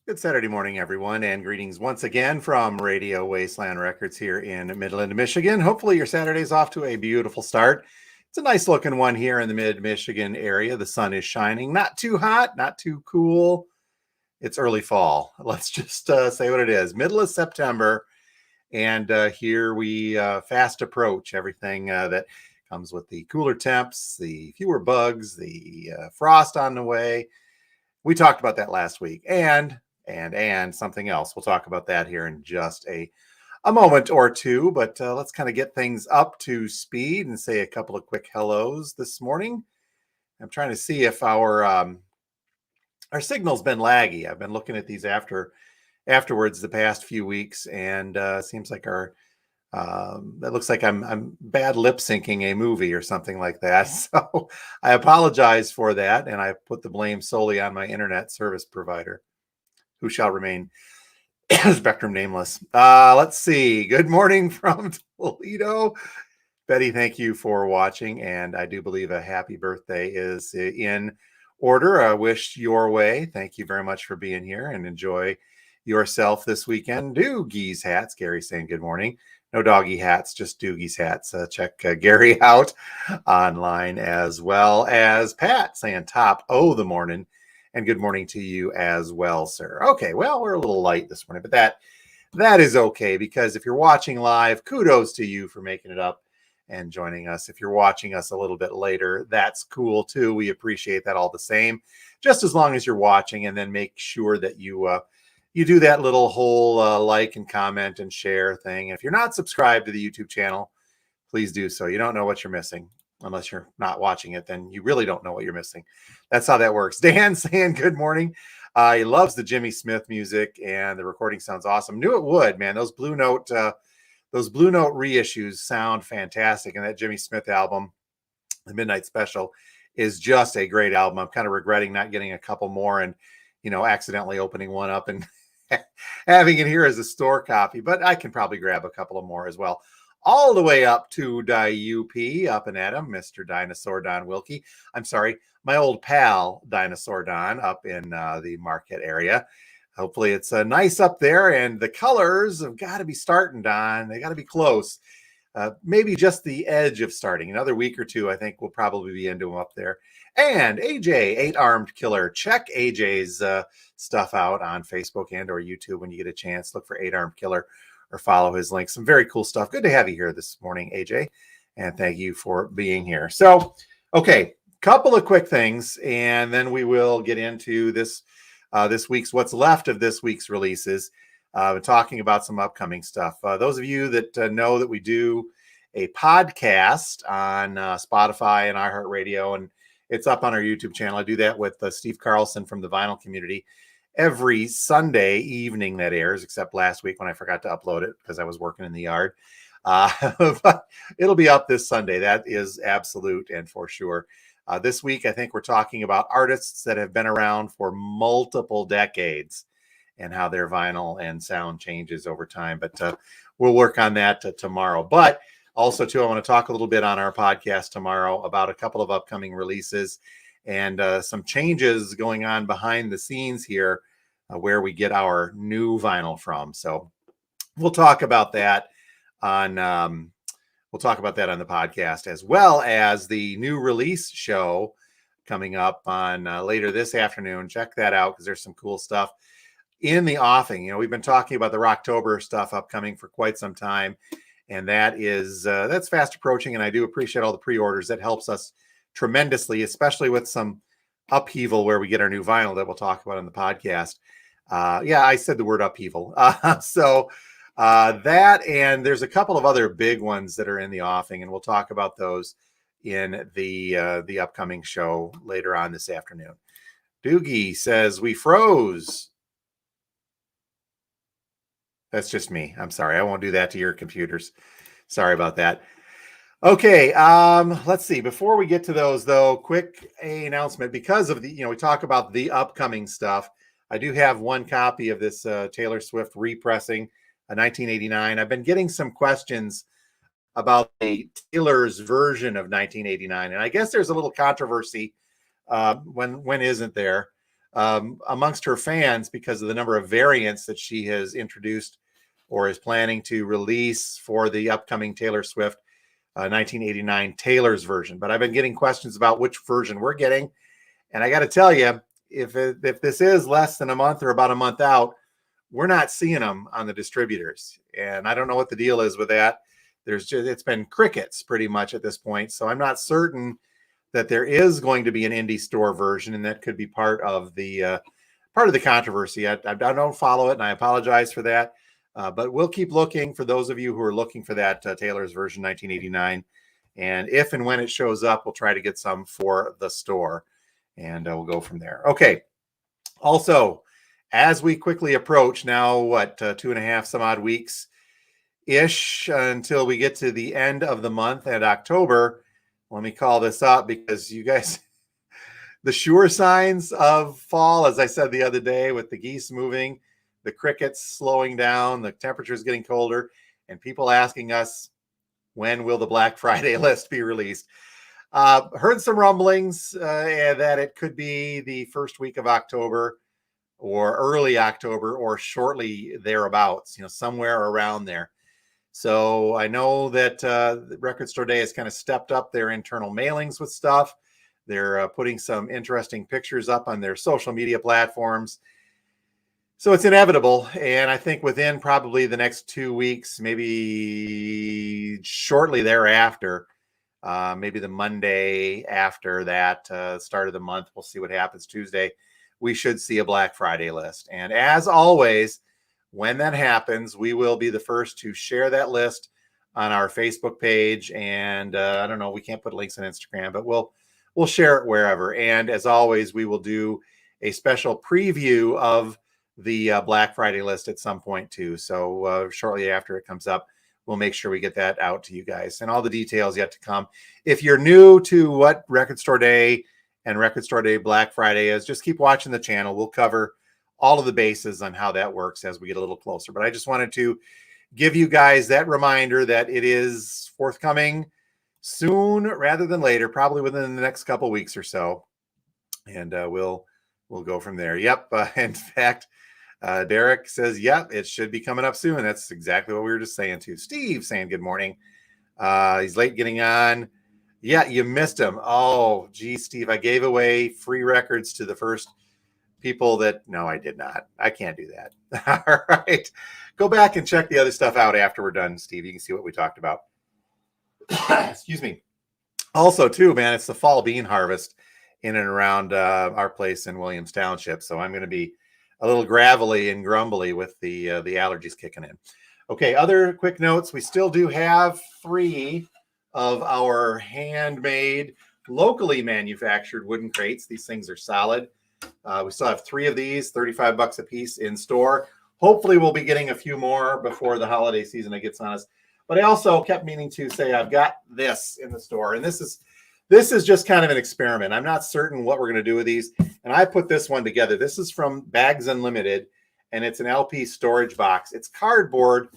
Good Saturday morning, everyone, and greetings once again from Radio Wasteland Records here in Midland, Michigan. Hopefully, your Saturday's off to a beautiful start. It's a nice looking one here in the mid-Michigan area. The sun is shining, not too hot, not too cool. It's early fall. Let's just say what it is. Middle of September, and here we fast approach everything that comes with the cooler temps, the fewer bugs, the frost on the way. We talked about that last week, and something else. We'll talk about that here in just a moment or two, but let's kind of get things up to speed and say a couple of quick hellos this morning. I'm trying to see if our signal's been laggy. I've been looking at these afterwards the past few weeks, and seems like our that looks like I'm bad lip syncing a movie or something like that. So I apologize for that, and I put the blame solely on my internet service provider, who shall remain Spectrum nameless. Let's see. Good morning from Toledo. Betty, thank you for watching, and I do believe a happy birthday is in order. I wish your way. Thank you very much for being here, and enjoy yourself this weekend. Doogie's hats. Gary saying good morning. No doggy hats, just Doogie's hats. Check Gary out online, as well as Pat saying top o' the morning. And good morning to you as well, sir. Okay, well, we're a little light this morning, but that is okay, because if you're watching live, kudos to you for making it up and joining us. If you're watching us a little bit later, that's cool too. We appreciate that all the same, just as long as you're watching, and then make sure that you do that little whole like and comment and share thing. If you're not subscribed to the YouTube channel, please do so. You don't know what you're missing. Unless you're not watching it, then you really don't know what you're missing. That's how that works. Dan saying good morning. He loves the Jimmy Smith music, and the recording sounds awesome. Knew it would, man. Those Blue Note reissues sound fantastic, and that Jimmy Smith album, the Midnight Special, is just a great album. I'm kind of regretting not getting a couple more, and accidentally opening one up and having it here as a store copy, but I can probably grab a couple of more as well. All the way up to DIUP, up and at him, Mr. Dinosaur Don Wilkie. I'm sorry, my old pal Dinosaur Don, up in the Marquette area. Hopefully it's nice up there, and the colors have got to be starting, Don. They got to be close. Maybe just the edge of starting. Another week or two, I think we'll probably be into them up there. And AJ, 8-Armed Killer. Check AJ's stuff out on Facebook and or YouTube when you get a chance. Look for 8-Armed Killer or follow his link. Some very cool stuff. Good to have you here this morning, AJ. And thank you for being here. So, okay, couple of quick things, and then we will get into this week's, what's left of this week's releases. Talking about some upcoming stuff. Those of you that know that we do a podcast on Spotify and iHeartRadio, and it's up on our YouTube channel. I do that with Steve Carlson from the Vinyl Community every Sunday evening. That airs, except last week when I forgot to upload it because I was working in the yard. But it'll be up this Sunday. That is absolute and for sure. This week, I think we're talking about artists that have been around for multiple decades and how their vinyl and sound changes over time. But we'll work on that tomorrow. But also, too, I want to talk a little bit on our podcast tomorrow about a couple of upcoming releases and some changes going on behind the scenes here, where we get our new vinyl from. So we'll talk about that on the podcast, as well as the new release show coming up on later this afternoon. Check that out, because there's some cool stuff in the offing. We've been talking about the Rocktober stuff upcoming for quite some time, and that's fast approaching. And I do appreciate all the pre-orders. That helps us tremendously, especially with some upheaval where we get our new vinyl that we'll talk about in the podcast. Yeah, I said the word upheaval. So that, and there's a couple of other big ones that are in the offing, and we'll talk about those in the upcoming show later on this afternoon. Doogie says we froze. That's just me. I'm sorry. I won't do that to your computers. Sorry about that. Okay, let's see. Before we get to those, though, quick announcement. Because of we talk about the upcoming stuff. I do have one copy of this Taylor Swift repressing, 1989. I've been getting some questions about the Taylor's version of 1989, and I guess there's a little controversy. When isn't there? amongst her fans because of the number of variants that she has introduced or is planning to release for the upcoming Taylor Swift 1989 Taylor's version. But I've been getting questions about which version we're getting. And I got to tell you, if this is less than a month or about a month out, we're not seeing them on the distributors. And I don't know what the deal is with that. It's been crickets pretty much at this point. So I'm not certain that there is going to be an indie store version, and that could be part of the controversy. I don't follow it, and I apologize for that. But we'll keep looking for those of you who are looking for that Taylor's version 1989. And if and when it shows up, we'll try to get some for the store, and we'll go from there. Okay. Also, as we quickly approach now, 2.5 some odd weeks ish until we get to the end of the month and October. Let me call this up because you guys, the sure signs of fall, as I said the other day, with the geese moving, the crickets slowing down, the temperatures getting colder, and people asking us, when will the Black Friday list be released? Heard some rumblings that it could be the first week of October or early October or shortly thereabouts, somewhere around there. So I know that the Record Store Day has kind of stepped up their internal mailings with stuff. They're putting some interesting pictures up on their social media platforms. So it's inevitable. And I think within probably the next 2 weeks, maybe shortly thereafter, maybe the Monday after that, start of the month, we'll see what happens Tuesday, we should see a Black Friday list. And as always, when that happens, we will be the first to share that list on our Facebook page. And I don't know, we can't put links on Instagram, but we'll share it wherever. And as always, we will do a special preview of the Black Friday list at some point too. So shortly after it comes up, we'll make sure we get that out to you guys, and all the details yet to come. If you're new to what Record Store Day and Record Store Day Black Friday is, just keep watching the channel. We'll cover all of the bases on how that works as we get a little closer. But I just wanted to give you guys that reminder that it is forthcoming soon rather than later, probably within the next couple weeks or so. And we'll go from there. Yep. In fact, Derek says, yep, it should be coming up soon. That's exactly what we were just saying too. Steve saying good morning. He's late getting on. Yeah, you missed him. Oh, geez, Steve, I gave away free records to the first people that, no, I did not. I can't do that. All right. Go back and check the other stuff out after we're done, Steve. You can see what we talked about. Excuse me. Also, too, man, it's the fall bean harvest in and around our place in Williams Township. So I'm going to be a little gravelly and grumbly with the allergies kicking in. Okay, other quick notes. We still do have 3 of our handmade, locally manufactured wooden crates. These things are solid. We still have 3 of these, $35 a piece in store. Hopefully we'll be getting a few more before the holiday season gets on us. But I also kept meaning to say I've got this in the store, and this is just kind of an experiment. I'm not certain what we're going to do with these, and I put this one together. This is from Bags Unlimited, and it's an LP storage box. It's cardboard,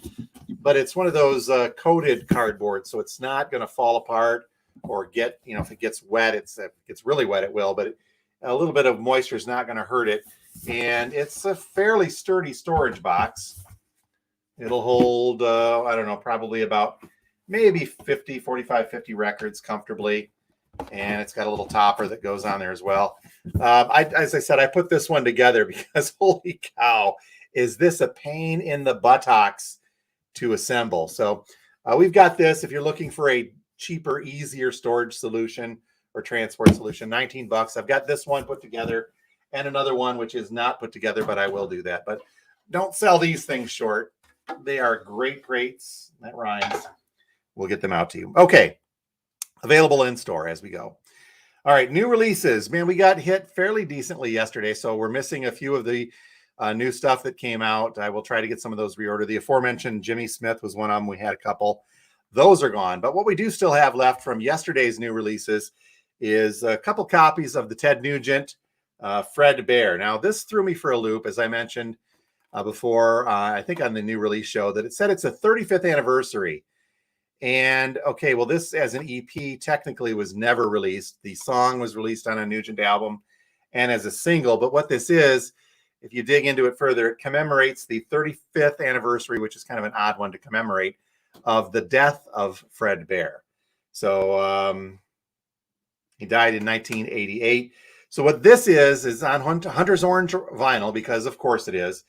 but it's one of those coated cardboard, so it's not going to fall apart or get, if it gets wet, if it gets really wet, it will, but a little bit of moisture is not going to hurt it. And it's a fairly sturdy storage box. It'll hold, I don't know, probably about maybe 45, 50 records comfortably. And it's got a little topper that goes on there as well. As I said, I put this one together because holy cow, is this a pain in the buttocks to assemble. So we've got this. If you're looking for a cheaper, easier storage solution or transport solution, $19. I've got this one put together and another one which is not put together, but I will do that. But don't sell these things short. They are great crates. That rhymes. We'll get them out to you. Okay. Available in store as we go. All right. New releases. Man, we got hit fairly decently yesterday, so we're missing a few of the new stuff that came out. I will try to get some of those reordered. The aforementioned Jimmy Smith was one of them. We had a couple. Those are gone. But what we do still have left from yesterday's new releases is a couple copies of the Ted Nugent Fred Bear. Now, this threw me for a loop, as I mentioned before, I think on the new release show, that it said it's a 35th anniversary. And okay, well, this as an EP technically was never released. The song was released on a Nugent album, and as a single. But what this is, if you dig into it further, it commemorates the 35th anniversary, which is kind of an odd one to commemorate, of the death of Fred Bear. So he died in 1988. So what this is on Hunter's Orange vinyl, because of course it is.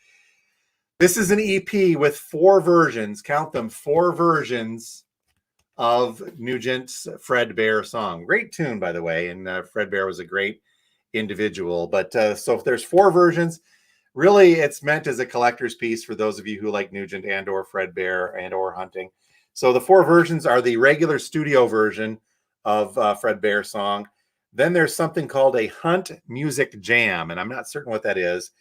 This is an EP with 4 versions, count them, 4 versions of Nugent's Fred Bear song. Great tune, by the way, and Fred Bear was a great individual. But so if there's 4 versions, really it's meant as a collector's piece for those of you who like Nugent and or Fred Bear and or hunting. So the 4 versions are the regular studio version of Fred Bear song. Then there's something called a Hunt Music Jam, and I'm not certain what that is,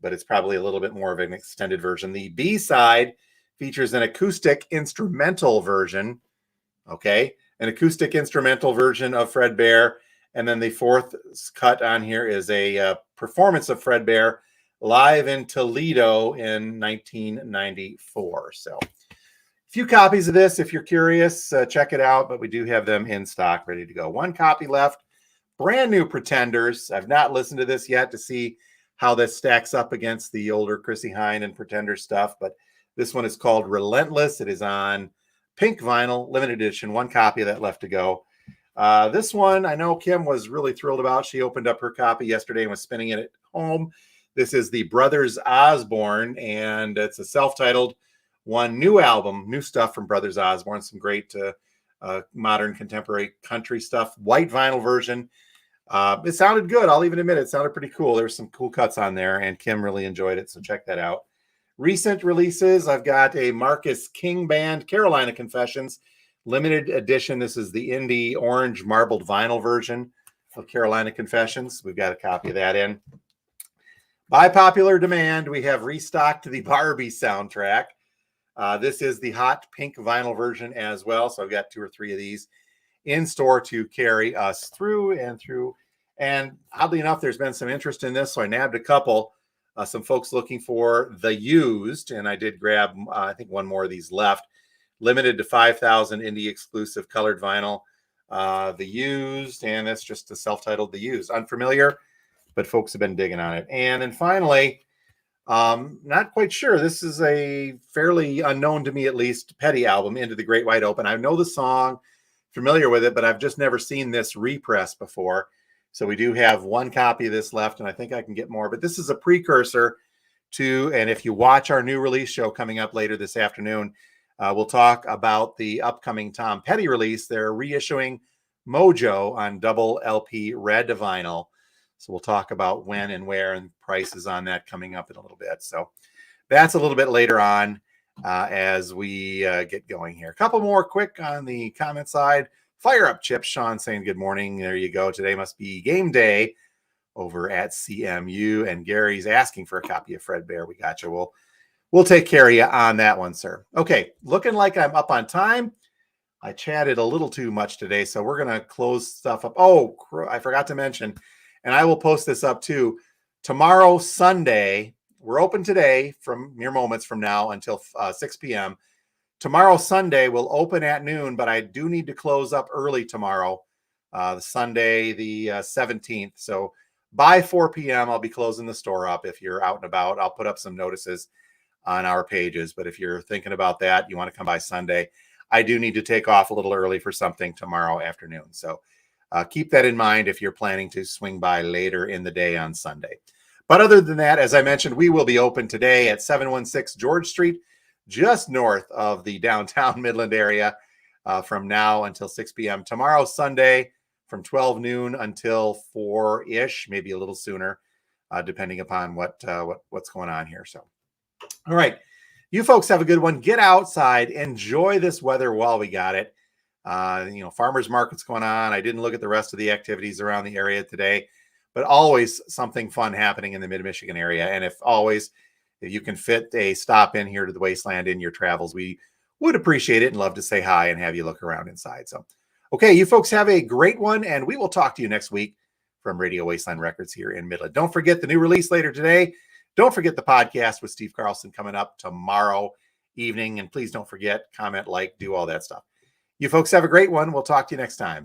but it's probably a little bit more of an extended version. The B-side features an acoustic instrumental version, okay? An acoustic instrumental version of Fred Bear. And then the 4th cut on here is a performance of Fred Bear live in Toledo in 1994. So a few copies of this. If you're curious, check it out. But we do have them in stock, ready to go. 1 copy left. Brand new Pretenders. I've not listened to this yet to see how this stacks up against the older Chrissie Hynde and Pretender stuff. But this one is called Relentless. It is on pink vinyl, limited edition. 1 copy of that left to go. This one I know Kim was really thrilled about. She opened up her copy yesterday and was spinning it at home. This is the Brothers Osborne, and it's a self-titled one, new album, new stuff from Brothers Osborne, some great modern contemporary country stuff. White vinyl version. It sounded good. I'll even admit it sounded pretty cool. There's some cool cuts on there, and Kim really enjoyed it, so check that out. Recent releases, I've got a Marcus King Band Carolina Confessions limited edition. This is the indie orange marbled vinyl version of Carolina Confessions. We've got a copy of that in. By popular demand, we have restocked the Barbie soundtrack. This is the hot pink vinyl version as well, so I've got 2 or 3 of these in store to carry us through and through. And oddly enough, there's been some interest in this, so I nabbed a couple. Some folks looking for the used, and I did grab, I think, 1 more of these left. Limited to 5,000 indie exclusive colored vinyl. The used, and that's just the self-titled The Used. Unfamiliar, but folks have been digging on it. And then finally, not quite sure. This is a fairly unknown to me, at least, Petty album, Into the Great Wide Open. I know the song, familiar with it, but I've just never seen this repress before. So we do have 1 copy of this left, and I think I can get more. But this is a precursor to, and if you watch our new release show coming up later this afternoon, we'll talk about the upcoming Tom Petty release. They're reissuing Mojo on double LP red vinyl. So we'll talk about when and where and prices on that coming up in a little bit. So that's a little bit later on as we get going here. A couple more quick on the comment side. Fire up, Chip. Sean saying good morning. There you go. Today must be game day over at CMU. And Gary's asking for a copy of Fred Bear. We got you. We'll take care of you on that one, sir. Okay, looking like I'm up on time. I chatted a little too much today, so we're going to close stuff up. Oh, I forgot to mention, and I will post this up too. Tomorrow, Sunday, we're open today from mere moments from now until 6 p.m. Tomorrow, Sunday, we'll open at noon, but I do need to close up early tomorrow, Sunday the 17th. So by 4 p.m., I'll be closing the store up. If you're out and about, I'll put up some notices on our pages. But if you're thinking about that, you want to come by Sunday, I do need to take off a little early for something tomorrow afternoon. So keep that in mind if you're planning to swing by later in the day on Sunday. But other than that, as I mentioned, we will be open today at 716 George Street, just north of the downtown Midland area, from now until 6 p.m. Tomorrow, Sunday, from 12 noon until 4-ish, maybe a little sooner, depending upon what's going on here. So, all right. You folks have a good one. Get outside. Enjoy this weather while we got it. Farmers market's going on. I didn't look at the rest of the activities around the area today, but always something fun happening in the Mid-Michigan area. And if you can fit a stop in here to the Wasteland in your travels, we would appreciate it and love to say hi and have you look around inside. So, okay, you folks have a great one, and we will talk to you next week from Radio Wasteland Records here in Midland. Don't forget the new release later today. Don't forget the podcast with Steve Carlson coming up tomorrow evening. And please don't forget, comment, like, do all that stuff. You folks have a great one. We'll talk to you next time.